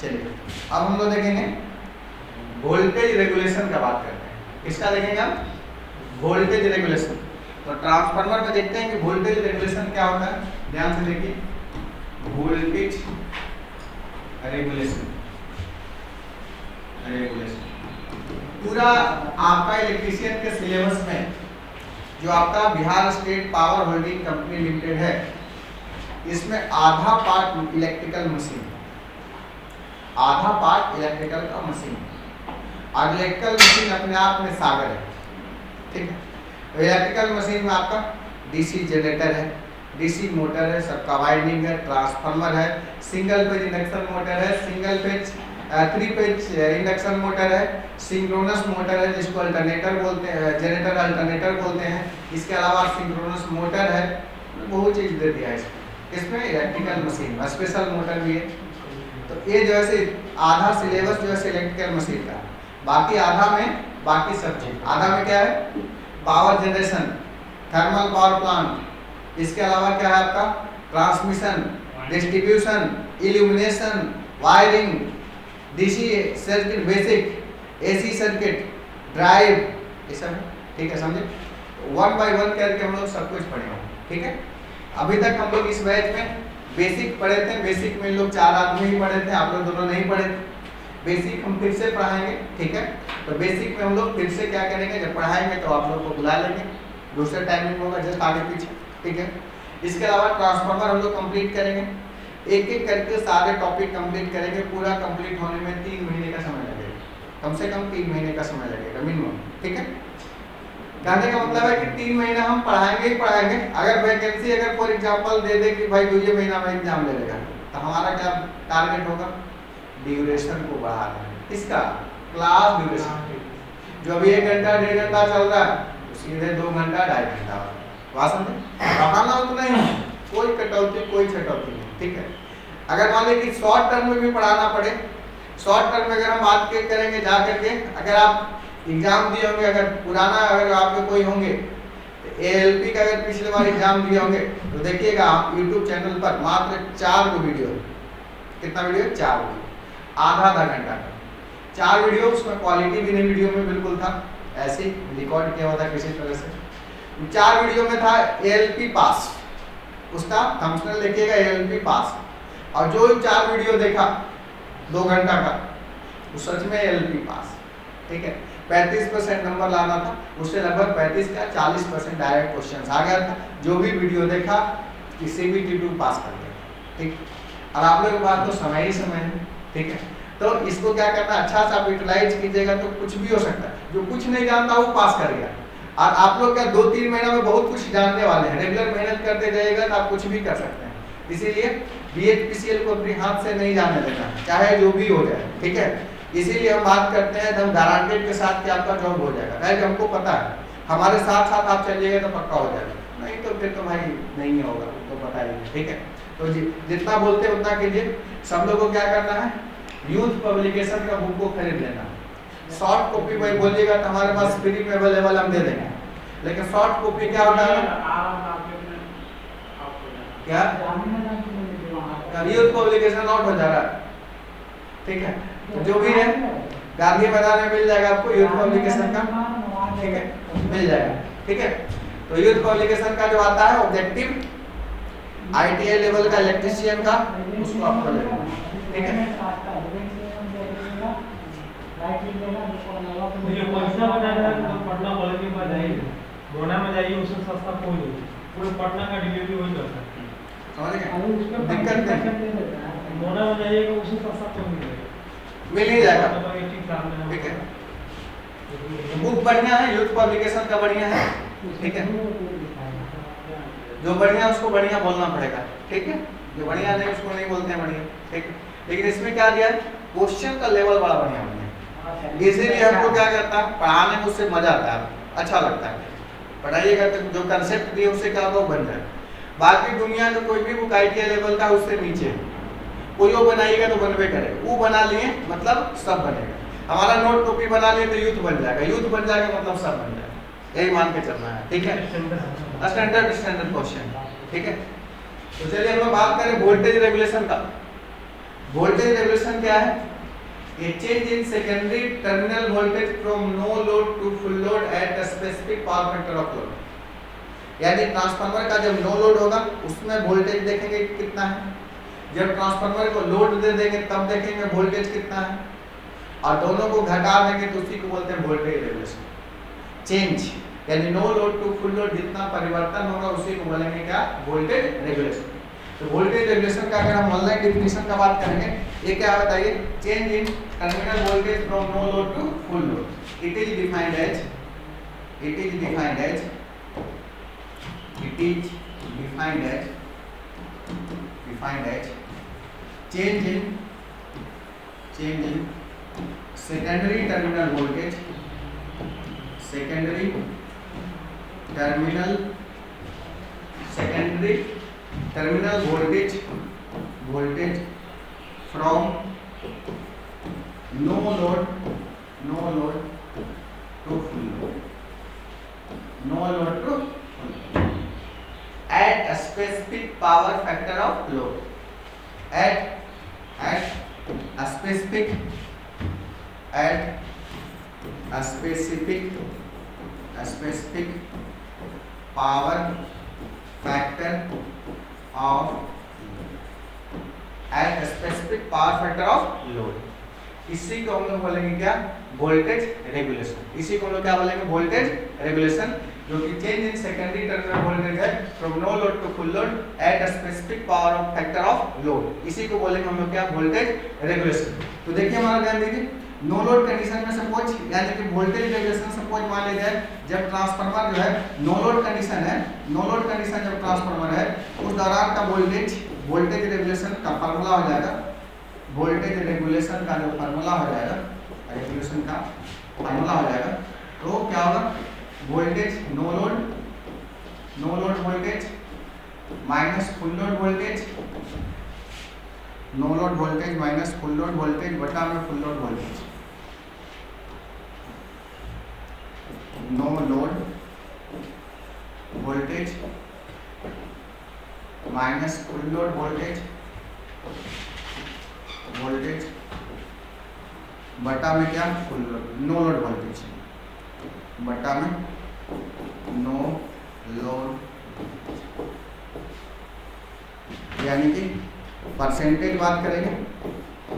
चलिए अब हम लोग देखेंगे वोल्टेज रेगुलेशन का बात करते हैं। किसका देखेंगे हम? Voltage regulation. तो ट्रांसफार्मर में देखते हैं कि वोल्टेज रेगुलेशन क्या होता है। ध्यान से देखिए, वोल्टेज रेगुलेशन पूरा आपका इलेक्ट्रीशियन के सिलेबस में जो आपका Bihar state power holding company limited है, इसमें आधा पार्ट इलेक्ट्रिकल मशीन, आधा पार्ट इलेक्ट्रिकल का मशीन, और इलेक्ट्रिकल मशीन अपने आप में सागर है। ठीक है, तो इलेक्ट्रिकल मशीन में आपका डीसी जनरेटर है, डीसी मोटर है, सबका वाइंडिंग है, ट्रांसफार्मर है, सिंगल पेज इंडक्शन मोटर है, single page 3 page induction motor है, सिंक्रोनस मोटर है जिसको अल्टरनेटर बोलते हैं, जनरेटर अल्टरनेटर बोलते हैं। इसके अलावा सिंक्रोनस मोटर है, बहुत चीज़ दे दिया है इसमें इलेक्ट्रिकल मशीन में, स्पेशल मोटर भी है। तो ये जो है आधा सिलेबस जो है इलेक्ट्रिकल मशीन का, बाकी आधा में बाकी सब्जेक्ट। आधा में क्या है? Power generation, thermal power plant. इसके अलावा क्या है आपका? Transmission, distribution, illumination, wiring, DC circuit basic, AC circuit, drive, ये सब है। ठीक है, समझे? 1 बाय 1 करके हम लोग सब कुछ पढ़े हैं। ठीक है, अभी तक हम लोग इस बैच में बेसिक पढ़े थे। बेसिक में लोग 4 आदमी ही पढ़े थे, आप लोग दोनों नहीं पढ़े थे। बेसिक हम फिर से पढ़ाएंगे। ठीक है, तो बेसिक में हम लोग फिर से क्या करेंगे, जब पढ़ाएंगे तो आप लोग को बुला लेंगे, दूसरा टाइमिंग होगा जस्ट आगे पीछे। ठीक है, इसके अलावा ट्रांसफार्मर हम लोग कंप्लीट करेंगे, एक एक करके सारे टॉपिक कंप्लीट करेंगे। पूरा कंप्लीट होने में 3 महीने का समय लगेगा, कम से कम 3 महीने का समय लगेगा मिनिमम। ठीक है, कहने का मतलब है कि 3 महीना हम पढ़ाएंगे ही पढ़ाएंगे। अगर वैकेंसी अगर फॉर एग्जांपल दे दे कि भाई 2 महीना में एग्जाम ले लेगा, तो हमारा क्या टारगेट होगा? ड्यूरेशन को बढ़ा देना। इसका क्लास ड्यूरेशन जो अभी 1 घंटा 1.5 घंटा चल रहा है, तो सीधे 2 घंटा 2.5 घंटा बात समझे? पढ़ाना उतना ही, कोई कटौती कोई छटौती नहीं। ठीक है, अगर मान लीजिए कि शॉर्ट टर्म में भी पढ़ाना पड़े, शॉर्ट टर्म में अगर हम बात करेंगे जा करके, अगर आप एग्जाम दिए होंगे, अगर पुराना अगर आपके कोई होंगे तो एएलपी का अगर पिछले बार एग्जाम दिए होंगे तो देखिएगा आप यूट्यूब चैनल पर मात्र 4 वीडियो, कितना वीडियो? 4 वीडियो, आधा घंटा का 4 वीडियो। उसमें क्वालिटी भी नहीं वीडियो में बिल्कुल था, ऐसे ही रिकॉर्ड किया हुआ था किसी तरह से। 4 वीडियो में था एएलपी पास, उसका थंबनेल देखिएगा एएलपी पास, और जो 4 वीडियो देखा 2 घंटा का, वो सच में एएलपी पास। ठीक है, 35% नंबर लाना था, उससे लगभग 35 का 40% डायरेक्ट क्वेश्चन आ गया था। जो भी वीडियो देखा किसी भी T2 पास कर गया। ठीक, और आप लोगों के पास तो समय ही समय है। ठीक है, तो इसको क्या करना, अच्छा सा यूटिलाइज कीजिएगा तो कुछ भी हो सकता है। जो कुछ नहीं जानता वो पास कर गया, और आप लोग क्या 2-3 महीना में बहुत कुछ जानने वाले हैं। रेगुलर मेहनत करते जाइएगा तो आप कुछ भी कर सकते हैं। इसीलिए BHPCL को अपने हाथ से नहीं जाने देना, चाहे जो भी हो जाए। ठीक है, इसीलिए हम बात करते हैं एकदम गारंटेड के साथ कि आपका जॉब हो जाएगा। क्योंकि हमको पता है हमारे साथ साथ आप चलिएगा तो पक्का हो जाएगा, नहीं तो फिर तो भाई नहीं होगा, तो पता ही नहीं। ठीक है, तो जितना बोलते हैं उतना कीजिए। सब लोगों को क्या करना है, यूथ पब्लिकेशन का बुक को खरीद लेना। सॉफ्ट कॉपी भाई बोलिएगा तो हमारे पास फ्री में अवेलेबल हम दे देंगे, लेकिन सॉफ्ट कॉपी क्या होता है, क्या यूथ पब्लिकेशन आउट हो जा रहा है। ठीक है, तो जो भी है गांधी मैदान में मिल जाएगा आपको यूथ पब्लिकेशन का। ठीक है, मिल जाएगा। ठीक है, तो यूथ पब्लिकेशन का जो आता है ऑब्जेक्टिव ITI लेवल का इलेक्ट्रीशियन का, उसको आपको ले लेना। ठीक है, पटना कॉलेज के पास जाइए, गोना में जाइए, उससे सस्ता कोई नहीं, पूरे पटना का डिलीवरी वही करता है। समझ गए? दिक्कत नहीं, गोना में जाइएगा उससे सस्ता कोई नहीं मिल ही जाएगा। ठीक ठीक है, बुक बढ़िया है, यूथ पब्लिकेशन का बढ़िया है। ठीक है, जो बढ़िया उसको बढ़िया बोलना पड़ेगा। ठीक है, जो बढ़िया नहीं उसको नहीं बोलते हैं बढ़िया। ठीक है, लेकिन इसमें क्या दिया है, क्वेश्चन का लेवल बड़ा बढ़िया है। इसीलिए हमको क्या करता है, पढ़ाने में उससे मजा आता है, अच्छा लगता है। पढ़ाइएगा तो जो कंसेप्ट दिए उससे क्या होगा, बन जाए। बाकी दुनिया का कोई भी बुक ITI लेवल का उससे नीचे कोई वो बनाइएगा तो बनवे करेगा, वो बना लिए मतलब सब बनेगा। हमारा नोट कॉपी बना लिए तो यूथ बन जाएगा, यूथ बन जाएगा मतलब सब बन जाएगा, यही मान के चलना है। ठीक है, स्टैंडर्ड क्वेश्चन। ठीक है, तो चलिए हम लोग बात करें वोल्टेज रेगुलेशन का। वोल्टेज रेगुलेशन क्या है? A change in secondary terminal voltage from no load to full load at a specific power factor of load. यानी ट्रांसफार्मर का जब नो लोड होगा उसमें वोल्टेज देखेंगे कितना है, जब ट्रांसफार्मर को लोड दे देंगे तब देखेंगे वोल्टेज कितना है, और दोनों को घटा देंगे तो उसी को बोलते हैं वोल्टेज रेगुलेशन। चेंज यानी no load to full load जितना परिवर्तन होगा उसी को बोलेंगे क्या? Voltage regulation. तो वोल्टेज रेगुलेशन का अगर हम ऑनलाइन डेफिनेशन का बात करेंगे, ये क्या बताइए? Change in terminal voltage from no load to full load. It is defined as change in secondary terminal voltage from no load to full load at a specific power factor of load, at a specific power factor of load। इसी को हम लोग बोलेंगे क्या? Voltage regulation. इसी को हम लोग क्या बोलेंगे? वोल्टेज रेगुलेशन, जो कि change in secondary terminal voltage है from no load to full load at a specific power of factor of load. इसी को बोलेंगे हम लोग क्या? Voltage regulation. तो देखिए हमारा ध्यान दीजिए, नो लोड कंडीशन में सपोज यानी कि वोल्टेज रेगुलेशन सपोज मान लीजिए जब ट्रांसफार्मर जो है नो लोड कंडीशन है, नो लोड कंडीशन जब ट्रांसफार्मर है उस दौरान का वोल्टेज रेगुलेशन का फार्मूला हो जाएगा, वोल्टेज रेगुलेशन का जो फार्मूला हो जाएगा, रेगुलेशन का फार्मूला हो जाएगा, तो क्या होगा? Voltage no load voltage minus full load voltage, no load voltage minus full load voltage बटा में full load voltage, no load voltage minus full load voltage बटा में क्या? Full load no load voltage बटा में नो लोड, यानी कि percentage बात करेंगे,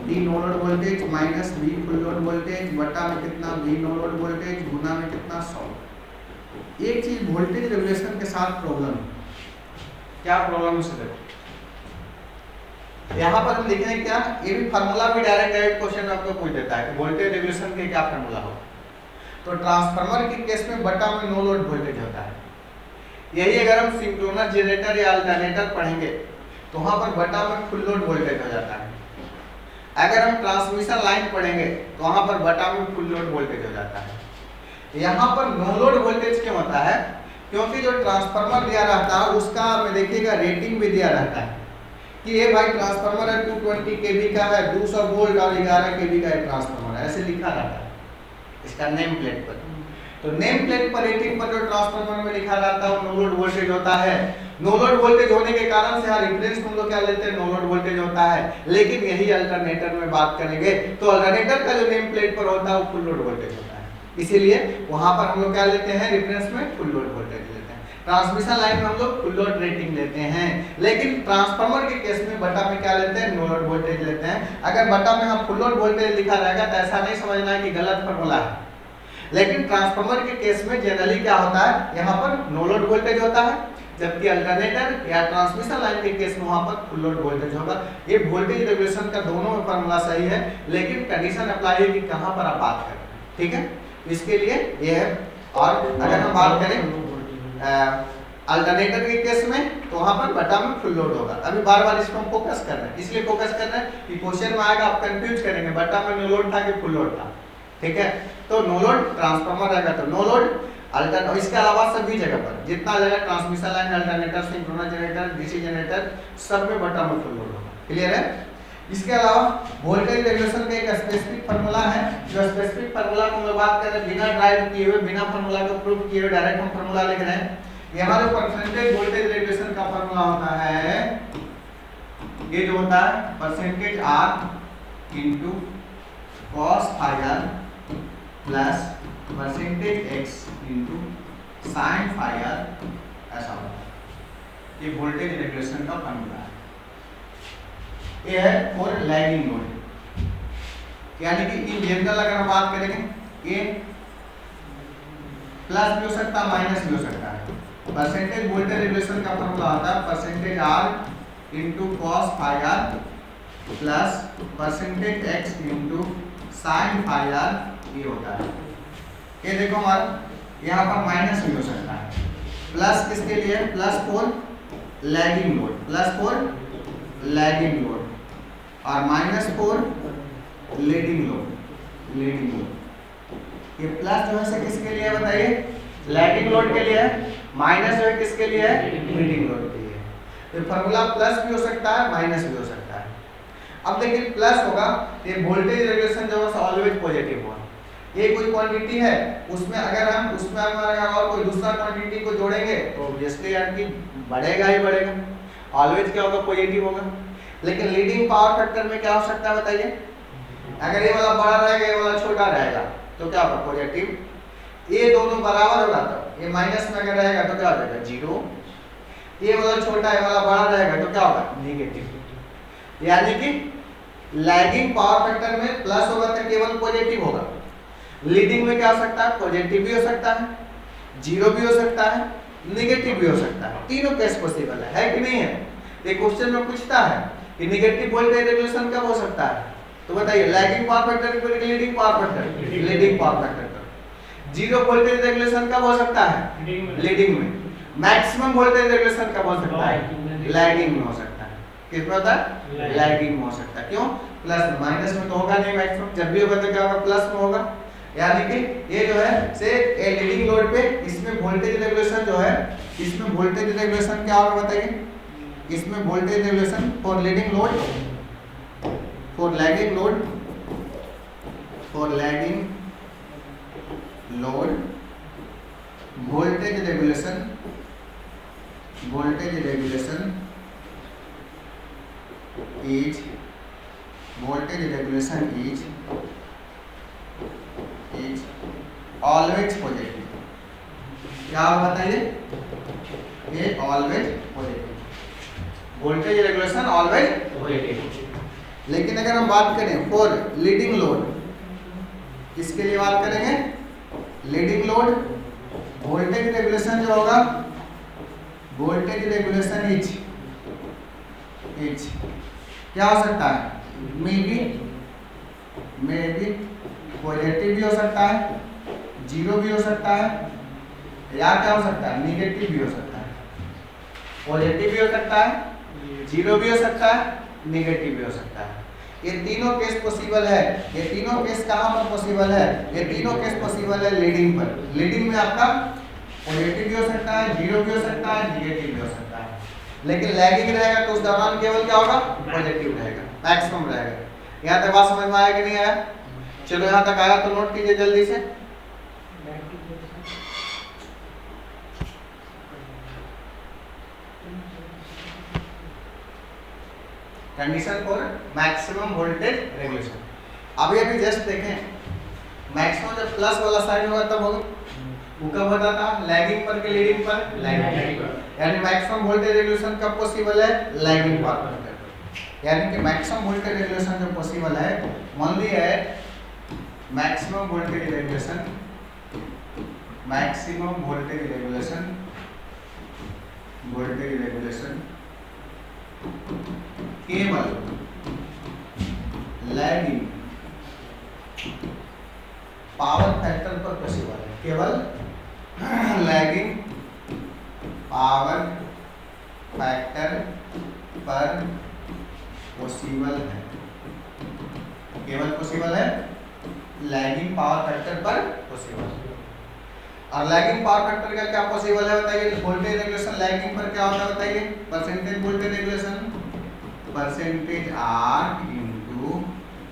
D no load voltage minus V full load voltage बटा में कितना? वी नो लोड वोल्टेज गुना में कितना? 100। एक चीज वोल्टेज रेगुलेशन के साथ प्रॉब्लम है। क्या प्रॉब्लम है उसे देखो, यहाँ पर हम लिखेंगे क्या? ये भी फार्मूला भी डायरेक्ट क्वेश्चन आपको पूछ देता है कि वोल्टेज रेगुलेशन के क्या फार्मूला हो। तो ट्रांसफार्मर के केस में बटा में नो लोड वोल्टेज होता है। यही अगर हम सिंक्रोनस जनरेटर या अल्टरनेटर पढ़ेंगे तो वहां पर बटा में फुल लोड वोल्टेज हो जाता है। अगर हम ट्रांसमिशन लाइन पढ़ेंगे तो वहां पर बटा में फुल लोड वोल्टेज हो जाता है। यहाँ पर नो लोड वोल्टेज क्यों होता है? क्योंकि जो ट्रांसफार्मर दिया रहता है उसका में देखिएगा रेटिंग भी दिया रहता है कि ये भाई ट्रांसफार्मर है 220 केवी का है, 200 वोल्ट और 11 केवी का एक ट्रांसफार्मर है, ऐसे लिखा रहता है इसका नेम प्लेट पर। तो नेम प्लेट पर रेटिंग पर जो ट्रांसफार्मर में लिखा रहता है वो नो लोड वोल्टेज होता है। नो लोड वोल्टेज होने के कारण से यहाँ रेफरेंस हम लोग क्या लेते हैं? नो लोड वोल्टेज होता है। लेकिन यही अल्टरनेटर में बात करेंगे तो अल्टरनेटर का जो नेम प्लेट पर होता है वो फुल लोड वोल्टेज होता है, इसीलिए वहां पर हम लोग क्या लेते हैं? रेफरेंस में फुल लोड वोल्टेज लेते हैं। ट्रांसमिशन लाइन में हम लोग फुल लोड रेटिंग लेते हैं, लेकिन ट्रांसफार्मर के केस में बटा में क्या लेते हैं? नो लोड वोल्टेज लेते हैं। अगर बटा में हम फुल लोड वोल्टेज लिखा रहेगा तो ऐसा नहीं समझना है कि गलत फार्मूला है, लेकिन ट्रांसफार्मर के केस में जनरली क्या होता है? यहाँ पर नो लोड वोल्टेज होता है, जबकि अल्टरनेटर या ट्रांसमिशन लाइन के केस में वहां पर फुल लोड वोल्टेज होगा। ये वोल्टेज रेगुलेशन का दोनों में फार्मूला सही है, लेकिन कंडीशन अप्लाई है कि कहां पर आप बात करें, ठीक है? इसके लिए ये है। और अगर हम बात करें अल्टरनेटर के केस में तो वहां पर बटा में फुल लोड होगा। अभी बार बार इसको हम फोकस कर रहे हैं, इसलिए फोकस कर रहे हैं कि क्वेश्चन में आएगा आप कंफ्यूज करेंगे बटा में नो लोड था कि फुल लोड था, ठीक है? तो नो लोड ट्रांसफार्मर रहेगा तो नो लोड अल्टरनेटर, इसके अलावा सभी जगह पर जितना जगह transmission line, alternator, synchronous generator, DC generator सब में बटा में फुल लोड होगा। क्लियर है? इसके अलावा वोल्टेज रेगुलेशन का एक स्पेसिफिक फार्मूला है, जो स्पेसिफिक फार्मूला को हम बात कर रहे हैं बिना ड्राइव किए हुए, बिना फार्मूला को प्रूव किए हुए डायरेक्ट हम फार्मूला लिख रहे हैं। ये हमारे परसेंटेज वोल्टेज रेगुलेशन का फार्मूला होता है ये जो होता है percentage R into cos phi R plus percentage X into sine phi R, ऐसा होता है। ये वोल्टेज रेगुलेशन का फॉर्मूला है। ये है फॉर लैगिंग लोड, यानी कि इन जनरल अगर हम बात करेंगे ये प्लस भी हो सकता है माइनस भी हो सकता है। परसेंटेज वोल्टेज रेगुलेशन का फॉर्मूला होता है percentage R into cos phi R plus percentage X into sine phi R, ये होता है। ये देखो हमारा यहाँ पर माइनस भी हो सकता है। प्लस किसके लिए? Plus for lagging load, plus for lagging load और minus for leading load, leading load. ये प्लस जो है से किसके लिए है बताइए? लैगिंग लोड के लिए है। माइनस जो है किसके लिए है? लीडिंग लोड के लिए। तो फॉर्मूला प्लस भी हो सकता है माइनस भी हो सकता है। अब देखिए प्लस होगा ये वोल्टेज रेगुलेशन जो है ऑलवेज पॉजिटिव होगा। ये कोई क्वांटिटी है उसमें अगर और कोई दूसरा क्वांटिटी को जोड़ेंगे तो ऑब्वियसली यार कि बढ़ेगा ही बढ़ेगा, ऑलवेज क्या होगा? पॉजिटिव होगा। लेकिन लीडिंग पावर फैक्टर में क्या हो सकता है बताइए? अगर ये वाला बड़ा रहेगा ये वाला छोटा रहेगा तो क्या होगा? पॉजिटिव। ये दोनों बराबर होगा तो ये माइनस में अगर रहेगा तो क्या हो जाएगा? जीरो। ये वाला छोटा ये वाला बड़ा रहेगा तो क्या होगा? नेगेटिव। यानी कि लैगिंग पावर फैक्टर में प्लस होगा तो केवल पॉजिटिव होगा। लीडिंग में क्या हो सकता है? पॉजिटिव भी हो सकता है, जीरो भी हो सकता है, नेगेटिव भी हो सकता है। तीनों केस पॉसिबल है कि नहीं है? ये क्वेश्चन में पूछता है कि नेगेटिव वोल्टेज रेगुलेशन कब हो सकता है, तो बताइए लैगिंग पावर फैक्टर पर leading power factor? Leading power factor पर। जीरो वोल्टेज रेगुलेशन कब हो सकता है? लीडिंग में। मैक्सिमम वोल्टेज रेगुलेशन कब हो सकता है? लैगिंग में हो सकता है। किस में होता है? लैगिंग में हो सकता है। क्यों? प्लस माइनस में तो होगा नहीं, मैक्सिमम जब भी होगा तो क्या होगा? प्लस में होगा। यानी कि ये जो है से लीडिंग लोड पे इसमें वोल्टेज रेगुलेशन जो है, इसमें वोल्टेज रेगुलेशन क्या होगा बताइए? इसमें voltage regulation for leading load, for lagging load, for lagging load voltage regulation, voltage regulation is, voltage regulation is always positive. क्या बताइए? ये always positive, voltage regulation always positive. लेकिन अगर हम बात करें फॉर लीडिंग लोड, किसके लिए बात करेंगे? लीडिंग लोड वोल्टेज रेगुलेशन जो होगा, वोल्टेज रेगुलेशन इज क्या हो सकता है? मे बी पॉजिटिव भी हो सकता है, जीरो भी हो सकता है, या क्या हो सकता है? नेगेटिव भी हो सकता है। पॉजिटिव भी हो सकता है, जीरो भी हो सकता है, नेगेटिव भी हो सकता है। ये तीनों केस पॉसिबल है। ये तीनों केस कहाँ पर पॉसिबल है? ये तीनों केस पॉसिबल है लीडिंग पर। लीडिंग में आपका पॉजिटिव भी हो सकता है, जीरो भी हो सकता है, नेगेटिव भी हो सकता है। लेकिन लैगिंग रहेगा तो उस दौरान केवल क्या होगा? पॉजिटिव रहेगा, मैक्सिमम रहेगा। यहाँ तक बात समझ में आया कि नहीं आया? चलो यहाँ तक आया तो नोट कीजिए जल्दी से। Condition for maximum voltage regulation. अभी अभी जस्ट देखें, मैक्सिमम जब प्लस वाला साइन होगा तब होगा, वो कब होता था? लैगिंग पर के लीडिंग पर? लैगिंग पर। यानी मैक्सिमम वोल्टेज रेगुलेशन कब पॉसिबल है? लैगिंग पावर फैक्टर पर। यानी कि मैक्सिमम वोल्टेज रेगुलेशन जो पॉसिबल है, मान ली है maximum voltage regulation, maximum voltage regulation, voltage regulation केवल लैगिंग पावर फैक्टर पर पॉसिबल है, केवल लैगिंग पावर फैक्टर पर पॉसिबल है, केवल पॉसिबल है लैगिंग पावर फैक्टर पर पॉसिबल है। और लैगिंग पावर फैक्टर का क्या पॉसिबल है बताइए? वोल्टेज रेगुलेशन लैगिंग पर क्या होता है बताइए? Percentage voltage regulation, percentage R into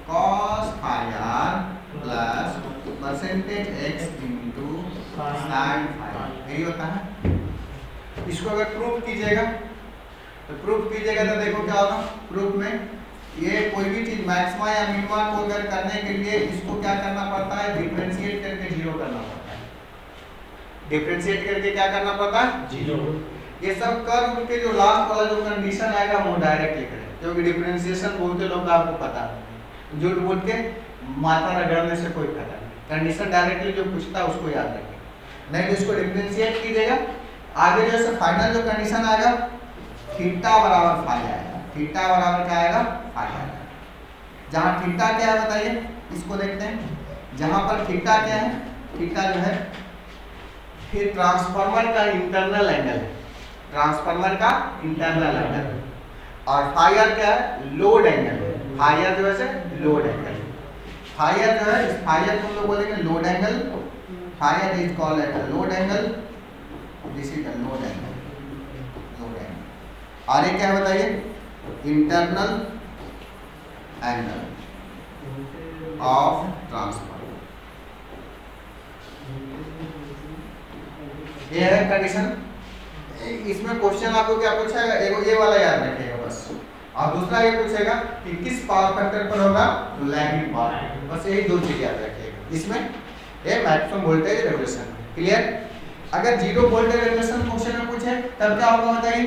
cos phi R plus percentage X into sine phi, यही होता है। इसको अगर प्रूव कीजिएगा तो प्रूफ कीजिएगा तो देखो क्या होगा प्रूफ में, ये कोई भी चीज मैक्सिमा या मिनिमा को अगर करने के लिए इसको क्या करना पड़ता है, डिफरेंशिएट करके जीरो करना पड़ता है। डिफरेंशिएट करके क्या करना पड़ता है, जीरो। ये सब कर के जो लास्ट वाला जो कंडीशन आएगा वो डायरेक्ट लिख रहे हैं, क्योंकि डिफरेंशिएशन बोलते लोग आपको पता है, झूठ बोल के माथा रगड़ने से कोई फायदा नहीं। कंडीशन डायरेक्टली जो पूछता है उसको याद रखिए, नहीं तो इसको डिफरेंशिएट कीजिएगा। आगे जो है फाइनल जो कंडीशन आएगा थीटा बराबर फाई आएगा, थीटा बराबर क्या आएगा, फाई आएगा। जहाँ थीटा क्या है बताइए, इसको देखते हैं। जहाँ पर थीटा क्या है, थीटा जो है फिर ट्रांसफार्मर का इंटरनल एंगल है, ट्रांसफार्मर का इंटरनल एंगल, और फायर क्या है, लोड एंगल है। फायर जो है लोड एंगल, फायर जो है इस फायर को हम लोग बोलेंगे load angle, phi R is called as load angle, this is the load angle, load angle. और ये क्या है बताइए, इंटरनल एंगल ऑफ ट्रांसफार्मर। ये है कंडीशन। इसमें क्वेश्चन आपको क्या पूछेगा, एक ये वाला याद रखिएगा बस, और दूसरा ये पूछेगा कि किस पावर फैक्टर पर होगा, तो लैगिंग पावर, बस यही दो चीज याद रखिएगा। इसमें ये मैक्सिमम वोल्टेज रेगुलेशन, क्लियर। अगर जीरो वोल्टेज रेगुलेशन क्वेश्चन में पूछे तब क्या होगा बताइए,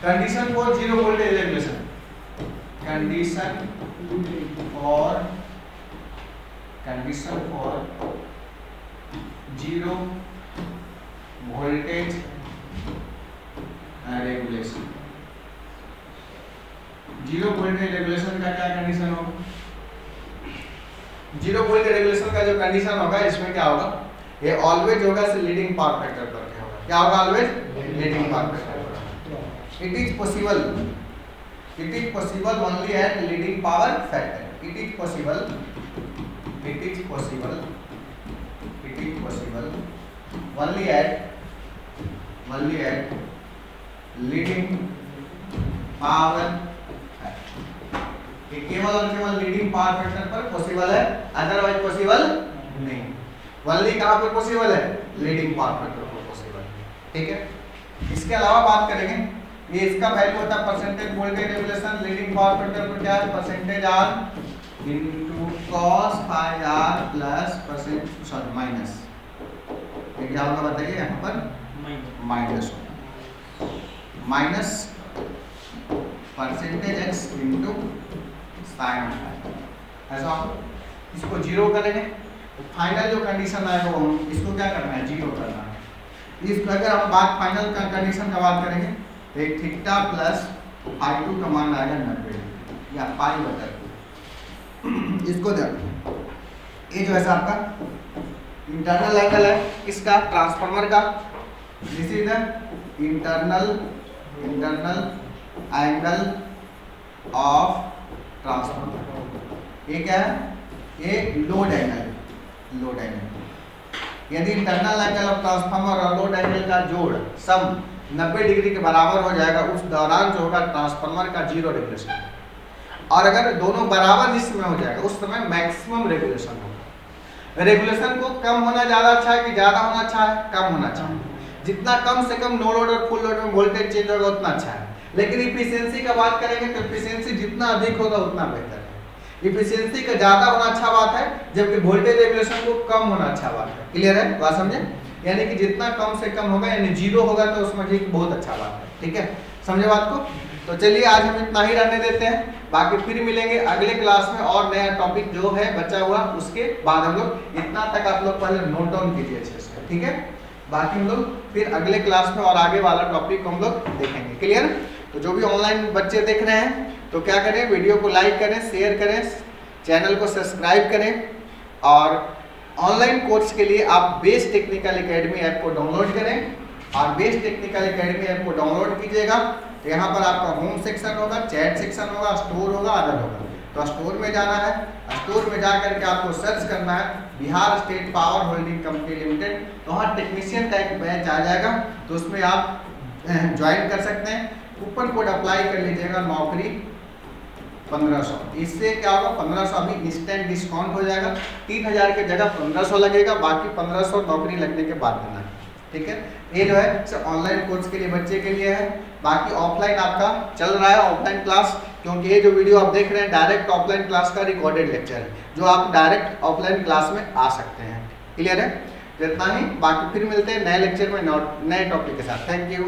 condition for zero voltage regulation, condition for zero voltage regulation. Zero voltage regulation का क्या कंडीशन होगा, जीरो वोल्टेज रेगुलेशन का जो कंडीशन होगा इसमें क्या होगा, ये ऑलवेज होगा लीडिंग पावर फैक्टर पर क्या होगा, क्या होगा, ऑलवेज लीडिंग पावर फैक्टर पर। It is possible only at leading power factor, it is possible only at leading power factor, ये केवल और केवल लीडिंग पावर फैक्टर पर पॉसिबल है, अदरवाइज पॉसिबल नहीं। ओनली कहां पर पॉसिबल है, लीडिंग पावर फैक्टर पर पॉसिबल है, ठीक है। इसके अलावा बात करेंगे, ये इसका वैल्यू होता है percentage voltage regulation, leading power factor पर क्या है, percentage R into cos phi R plus percent sorry minus, ये क्या होगा बताइए, यहाँ पर minus minus percentage X into sine phi, ऐसा इसको जीरो करेंगे तो फाइनल जो कंडीशन आएगा वो इसको क्या करना है, जीरो करना है। इसको अगर हम बात फाइनल का कंडीशन का बात करेंगे तो एक थीटा प्लस फाई टू का मान आएगा 90 या पाई बटा 2। इसको देखो, ये जो है आपका इंटरनल एंगल है किसका, ट्रांसफार्मर का, this is the internal angle of transformer. ये क्या है, ये लोड एंगल। यदि इंटरनल एंगल ऑफ ट्रांसफार्मर और लोड एंगल का जोड़ सम 90 डिग्री के बराबर हो जाएगा, उस दौरान जो होगा ट्रांसफार्मर का जीरो रेगुलेशन, और अगर दोनों बराबर जिस समय हो जाएगा उस समय मैक्सिमम रेगुलेशन होगा। रेगुलेशन को कम होना ज़्यादा अच्छा है कि ज़्यादा होना अच्छा है, कम होना अच्छा है। जितना कम से कम नो लोड और फुल लोड में वोल्टेज चेंज होगा उतना अच्छा है। लेकिन इफिशियंसी का बात करेंगे तो इफिशियंसी जितना अधिक होगा उतना बेहतर है। इफिशियंसी का ज़्यादा होना अच्छा बात है, जबकि वोल्टेज रेगुलेशन को कम होना अच्छा बात है। क्लियर है बात, समझे? यानी कि जितना कम से कम होगा, यानी जीरो होगा तो उसमें ठीक बहुत अच्छा बात है। ठीक है, समझे बात को? तो चलिए आज हम इतना ही रहने देते हैं, बाकी फिर मिलेंगे अगले क्लास में और नया टॉपिक जो है बचा हुआ, उसके बाद हम लोग इतना तक आप लोग पहले नोट डाउन कीजिए अच्छे से। ठीक है, बाकी हम लोग फिर अगले क्लास में और आगे वाला टॉपिक हम लोग देखेंगे। क्लियर? तो जो भी ऑनलाइन बच्चे देख रहे हैं तो क्या करें, वीडियो को लाइक करें, शेयर करें, चैनल को सब्सक्राइब करें, और ऑनलाइन कोर्स के लिए आप बेस्ट टेक्निकल एकेडमी ऐप को डाउनलोड करें। और बेस्ट टेक्निकल एकेडमी ऐप को डाउनलोड कीजिएगा तो यहाँ पर आपका होम सेक्शन होगा, चैट सेक्शन होगा, स्टोर होगा, अदर होगा। तो स्टोर में जाना है, स्टोर में जा करके आपको सर्च करना है Bihar state power holding company limited, तो वहाँ टेक्नीशियन का एक बैच आ जाएगा, तो उसमें आप ज्वाइन कर सकते हैं। कूपन कोड अप्लाई कर लीजिएगा, नौकरी 1500। इससे क्या होगा, 1500 अभी इंस्टेंट डिस्काउंट हो जाएगा, 3000 की जगह 1500 लगेगा, बाकी 1500 नौकरी लगने के बाद देना है। ठीक है, ये जो है सिर्फ ऑनलाइन कोर्स के लिए बच्चे के लिए है। बाकी ऑफलाइन आपका चल रहा है ऑफलाइन क्लास, क्योंकि ये जो वीडियो आप देख रहे हैं डायरेक्ट ऑफलाइन क्लास का रिकॉर्डेड लेक्चर है, जो आप डायरेक्ट ऑफलाइन क्लास में आ सकते हैं। क्लियर है? तो इतना ही, बाकी फिर मिलते हैं नए लेक्चर में नए टॉपिक के साथ। Thank you.